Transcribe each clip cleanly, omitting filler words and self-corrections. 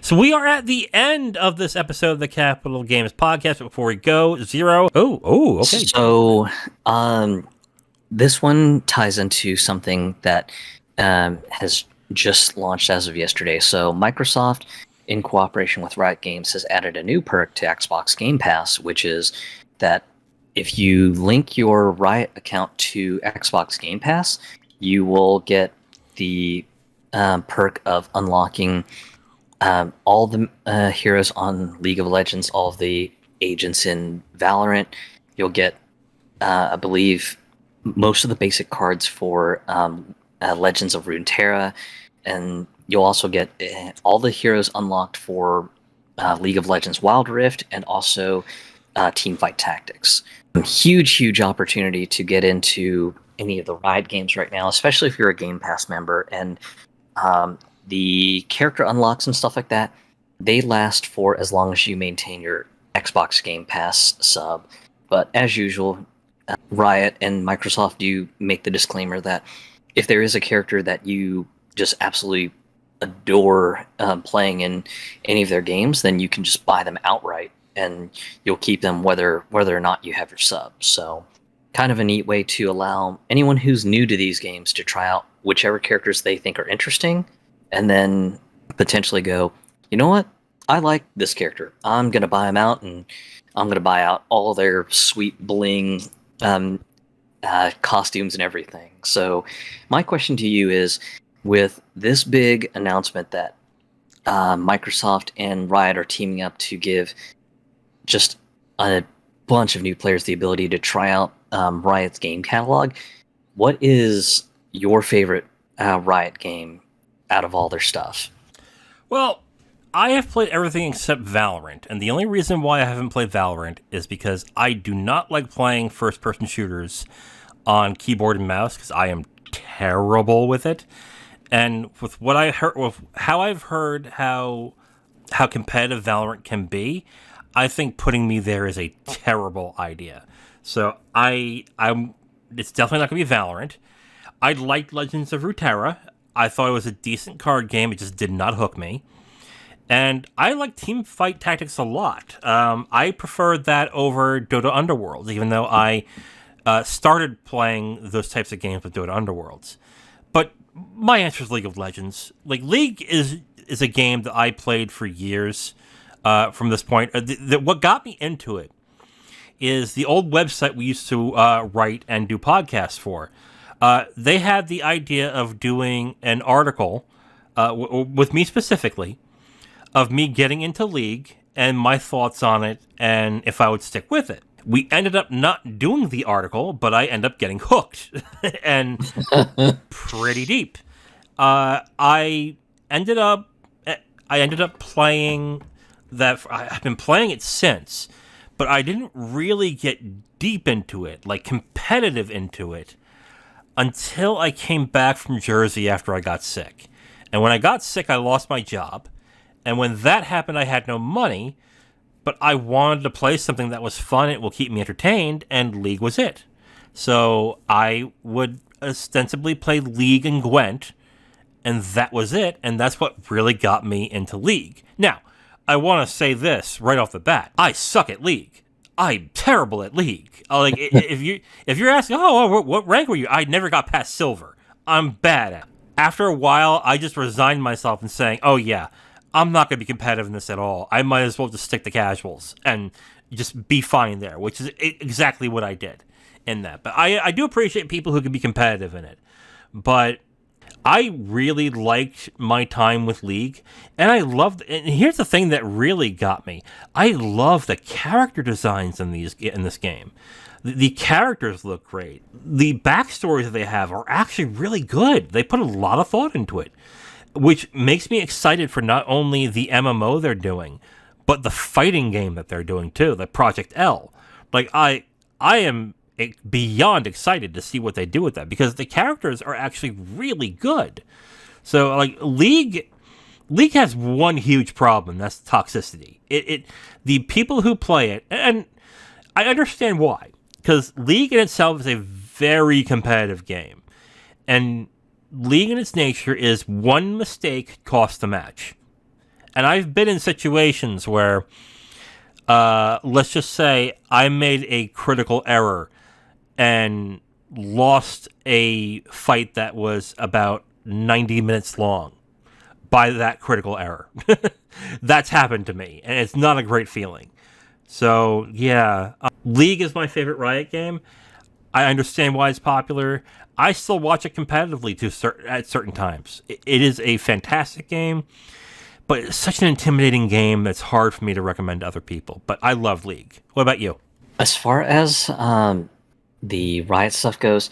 So we are at the end of this episode of the Capital Games podcast. But before we go, Zero. Okay. So, this one ties into something that has just launched as of yesterday. So, Microsoft, in cooperation with Riot Games, has added a new perk to Xbox Game Pass, which is that if you link your Riot account to Xbox Game Pass, you will get the perk of unlocking all the heroes on League of Legends, all of the agents in Valorant. You'll get, I believe, most of the basic cards for Legends of Runeterra, and you'll also get all the heroes unlocked for League of Legends Wild Rift, and also Teamfight Tactics. Huge opportunity to get into any of the Riot games right now, especially if you're a Game Pass member. And the character unlocks and stuff like that, they last for as long as you maintain your Xbox Game Pass sub. But as usual, Riot and Microsoft do make the disclaimer that if there is a character that you just absolutely adore playing in any of their games, then you can just buy them outright, and you'll keep them whether or not you have your sub. So kind of a neat way to allow anyone who's new to these games to try out whichever characters they think are interesting, and then potentially go, you know what? I like this character. I'm going to buy him out, and I'm going to buy out all their sweet bling costumes and everything. So my question to you is, with this big announcement that Microsoft and Riot are teaming up to give just a bunch of new players the ability to try out Riot's game catalog, what is your favorite Riot game out of all their stuff? Well, I have played everything except Valorant, and the only reason why I haven't played Valorant is because I do not like playing first-person shooters on keyboard and mouse, because I am terrible with it. And with what I heard, with how I've heard how competitive Valorant can be, I think putting me there is a terrible idea. So it's definitely not going to be Valorant. I liked Legends of Runeterra. I thought it was a decent card game. It just did not hook me. And I like Teamfight Tactics a lot. I preferred that over Dota Underworlds, even though I started playing those types of games with Dota Underworlds. But my answer is League of Legends. Like, League is a game that I played for years from this point. What got me into it is the old website we used to write and do podcasts for. They had the idea of doing an article with me specifically, of me getting into League and my thoughts on it and if I would stick with it. We ended up not doing the article, but I ended up getting hooked and pretty deep. I ended up playing that. I've been playing it since, but I didn't really get deep into it, like competitive into it, until I came back from Jersey after I got sick. And when I got sick, I lost my job. And when that happened, I had no money, but I wanted to play something that was fun, it will keep me entertained, and League was it. So I would ostensibly play League and Gwent, and that was it, and that's what really got me into League. Now, I want to say this right off the bat. I suck at League. I'm terrible at League. Like, if you're asking, what rank were you? I never got past silver. I'm bad at it. After a while, I just resigned myself and saying, oh yeah, I'm not going to be competitive in this at all. I might as well just stick to casuals and just be fine there, which is exactly what I did in that. But I do appreciate people who can be competitive in it. But I really liked my time with League, and and here's the thing that really got me. I love the character designs in this game. The characters look great. The backstories that they have are actually really good. They put a lot of thought into it, which makes me excited for not only the MMO they're doing, but the fighting game that they're doing too, the Project L. Like, I am beyond excited to see what they do with that, because the characters are actually really good. So, like, League has one huge problem, that's toxicity. The people who play it, and I understand why, because League in itself is a very competitive game, and League in its nature is one mistake costs the match. And I've been in situations where, let's just say, I made a critical error and lost a fight that was about 90 minutes long by that critical error. That's happened to me, and it's not a great feeling. So, yeah. League is my favorite Riot game. I understand why it's popular. I still watch it competitively at certain times. It is a fantastic game, but it's such an intimidating game that's hard for me to recommend to other people. But I love League. What about you? As far as the Riot stuff goes,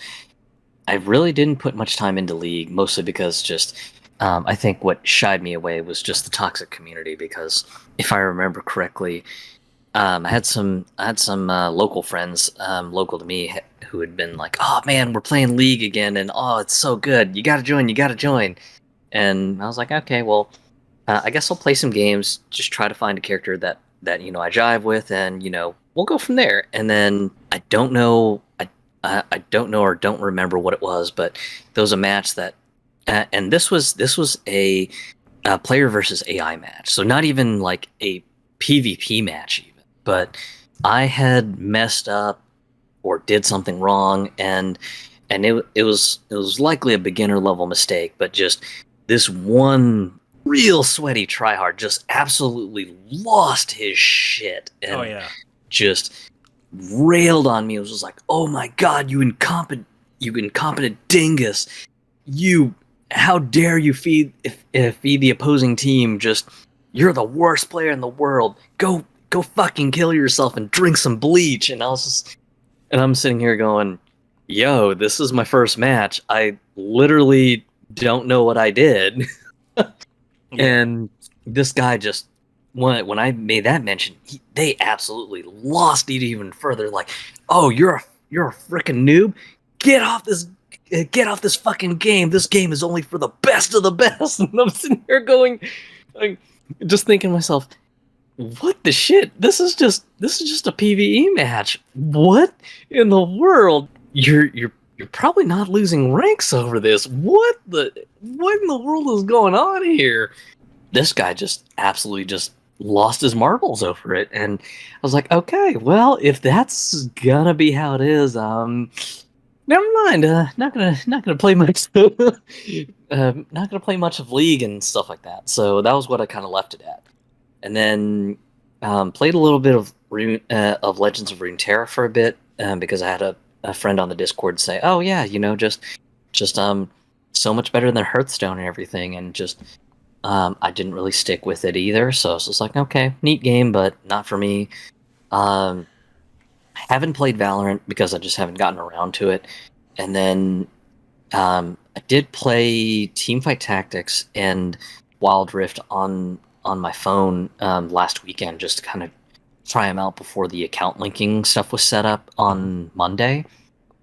I really didn't put much time into League, mostly because just I think what shied me away was just the toxic community. Because if I remember correctly, I had some local friends, local to me, who had been like, "Oh man, we're playing League again, and oh, it's so good. You gotta join. You gotta join." And I was like, "Okay, well, I guess I'll play some games. Just try to find a character that I jive with, and we'll go from there." And then I don't know, I don't know or don't remember what it was, but there was a match that, and this was a player versus AI match, so not even like a PvP match even, but I had messed up or did something wrong, and it was likely a beginner level mistake, but just this one real sweaty tryhard just absolutely lost his shit Oh, and yeah. just railed on me. It was just like, "Oh my god, you incompetent dingus! You, how dare you feed the opposing team? Just, you're the worst player in the world. Go fucking kill yourself and drink some bleach." And I'm sitting here going, "Yo, this is my first match. I literally don't know what I did." Yeah. And this guy just, when I made that mention, they absolutely lost it even further. Like, "Oh, you're a freaking noob. Get off this get off this fucking game. This game is only for the best of the best." And I'm sitting here going, like, just thinking to myself, "What the shit? This is just a PvE match. What in the world? You're probably not losing ranks over this. What in the world is going on here?" This guy just absolutely just lost his marbles over it, and I was like, "Okay, well, if that's gonna be how it is, never mind. Not gonna play much. Not gonna play much of League and stuff like that." So that was what I kind of left it at, and then played a little bit of Legends of Runeterra for a bit, because I had a friend on the Discord say, "Oh yeah, just so much better than Hearthstone and everything," and just I didn't really stick with it either. So I was just like, "Okay, neat game, but not for me." Um, haven't played Valorant because I just haven't gotten around to it, and then I did play Teamfight Tactics and Wild Rift on my phone last weekend, just to kind of try them out before the account linking stuff was set up on Monday.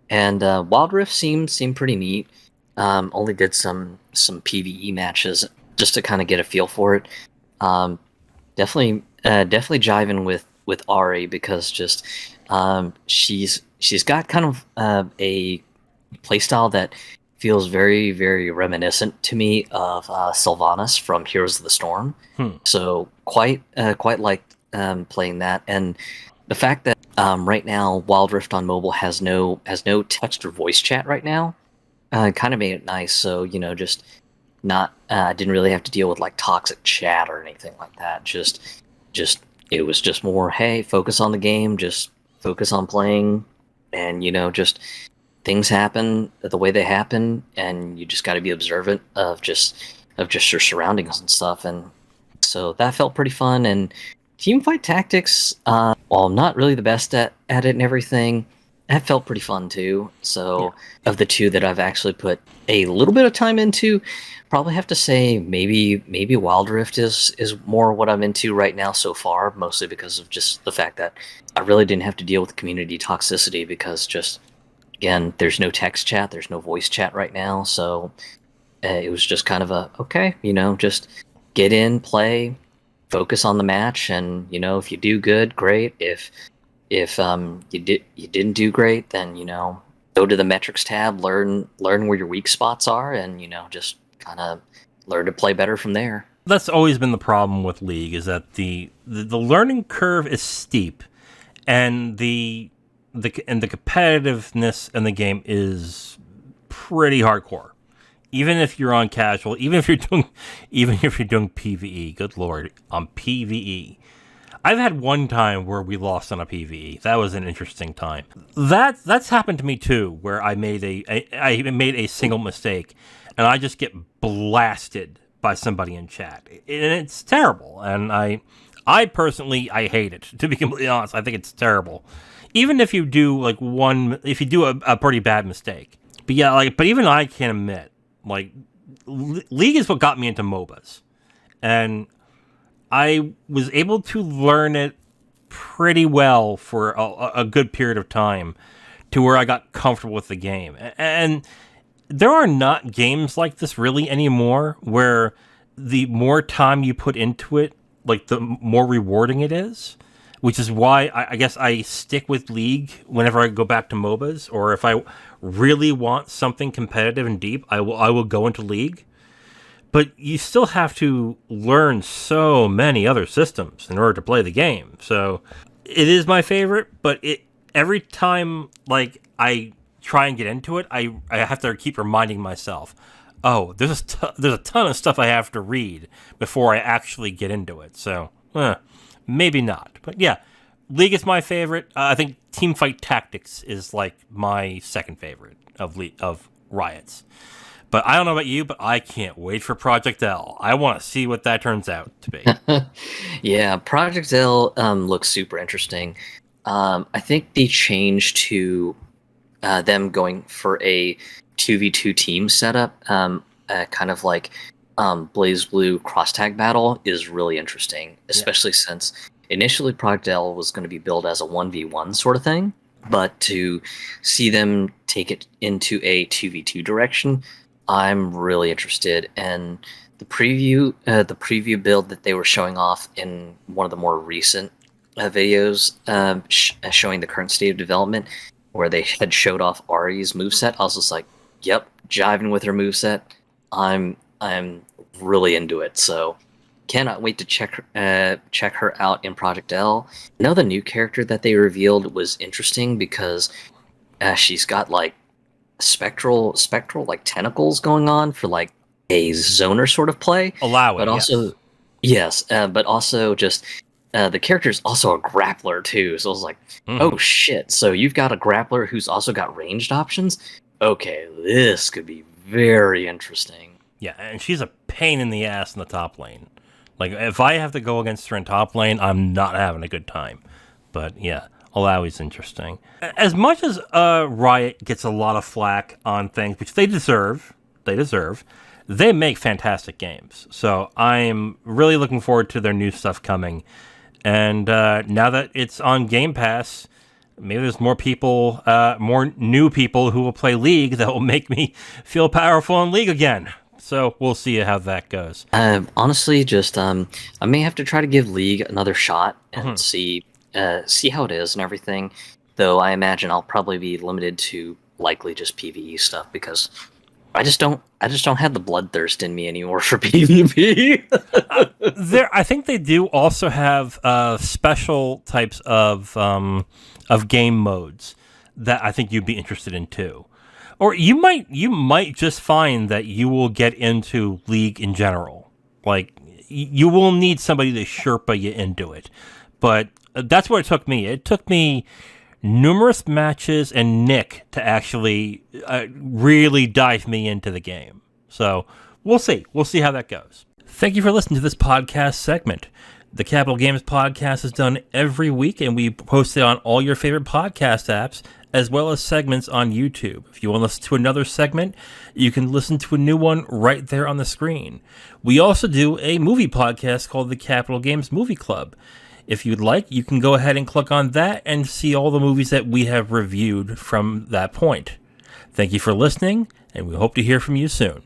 And Wild Rift seemed pretty neat. Only did some PVE matches just to kind of get a feel for it. Um, definitely jiving with Ari, because just she's got kind of a playstyle that feels very, very reminiscent to me of Sylvanas from Heroes of the Storm. Hmm. So quite liked playing that, and the fact that right now Wild Rift on mobile has no text or voice chat right now, kind of made it nice. So just not didn't really have to deal with like toxic chat or anything like that. Just it was just more, hey, focus on the game, just focus on playing, and just things happen the way they happen, and you just got to be observant of just your surroundings and stuff. And so that felt pretty fun. And Teamfight Tactics, while I'm not really the best at it and everything, that felt pretty fun too. So of the two that I've actually put a little bit of time into, probably have to say maybe Wild Rift is more what I'm into right now so far, mostly because of just the fact that I really didn't have to deal with community toxicity, because just, again, there's no text chat, there's no voice chat right now. So it was just kind of okay, just get in, play, focus on the match, and if you do good, great. If you didn't do great, then go to the metrics tab, learn where your weak spots are, and just kind of learn to play better from there. That's always been the problem with League, is that the learning curve is steep, and the competitiveness in the game is pretty hardcore. Even if you're on casual, even if you're doing PvE, good lord, on PvE. I've had one time where we lost on a PvE. That was an interesting time. That's happened to me too, where I made I made a single mistake, and I just get blasted by somebody in chat, and it's terrible. And I personally, I hate it. To be completely honest, I think it's terrible. Even if you do if you do a pretty bad mistake. But yeah, but even I can admit, League is what got me into MOBAs, and I was able to learn it pretty well for a good period of time, to where I got comfortable with the game. And there are not games like this really anymore, where the more time you put into it, the more rewarding it is. Which is why I guess I stick with League whenever I go back to MOBAs, or if I really want something competitive and deep, I will go into League. But you still have to learn so many other systems in order to play the game. So it is my favorite, but every time I try and get into it, I have to keep reminding myself, oh, there's a ton of stuff I have to read before I actually get into it. So maybe not. But yeah, League is my favorite. I think Teamfight Tactics is my second favorite of Riot's. But I don't know about you, but I can't wait for Project L. I want to see what that turns out to be. Yeah, Project L looks super interesting. I think the change to them going for a 2v2 team setup, kind of like Blaze Blue cross tag battle, is really interesting, especially since initially Project L was going to be billed as a 1v1 sort of thing, but to see them take it into a 2v2 direction, I'm really interested. And the preview build that they were showing off in one of the more recent videos, showing the current state of development, where they had showed off Ari's moveset, I was just like, yep, jiving with her moveset. I'm really into it. So cannot wait to check her out in Project L. I know the new character that they revealed was interesting because she's got spectral tentacles going on for a zoner sort of play. Allow it, but also yes, but also just the character is also a grappler too. So I was like, oh shit! So you've got a grappler who's also got ranged options. Okay, this could be very interesting. Yeah, and she's a pain in the ass in the top lane. If I have to go against her in top lane, I'm not having a good time. But yeah, Alawi's interesting. As much as Riot gets a lot of flack on things, which they deserve, they make fantastic games. So I'm really looking forward to their new stuff coming. And now that it's on Game Pass, maybe there's more people, more new people who will play League that will make me feel powerful in League again. So we'll see how that goes. Honestly, just I may have to try to give League another shot and see how it is and everything. Though I imagine I'll probably be limited to likely just PvE stuff because I just don't have the bloodthirst in me anymore for PvP. I think they do also have special types of game modes that I think you'd be interested in too. Or you might just find that you will get into League in general. You will need somebody to Sherpa you into it. But that's what it took me. It took me numerous matches and Nick to actually really dive me into the game. So we'll see. We'll see how that goes. Thank you for listening to this podcast segment. The Capital Games podcast is done every week, and we post it on all your favorite podcast apps, as well as segments on YouTube. If you want to listen to another segment, you can listen to a new one right there on the screen. We also do a movie podcast called the Capital Games Movie Club. If you'd like, you can go ahead and click on that and see all the movies that we have reviewed from that point. Thank you for listening, and we hope to hear from you soon.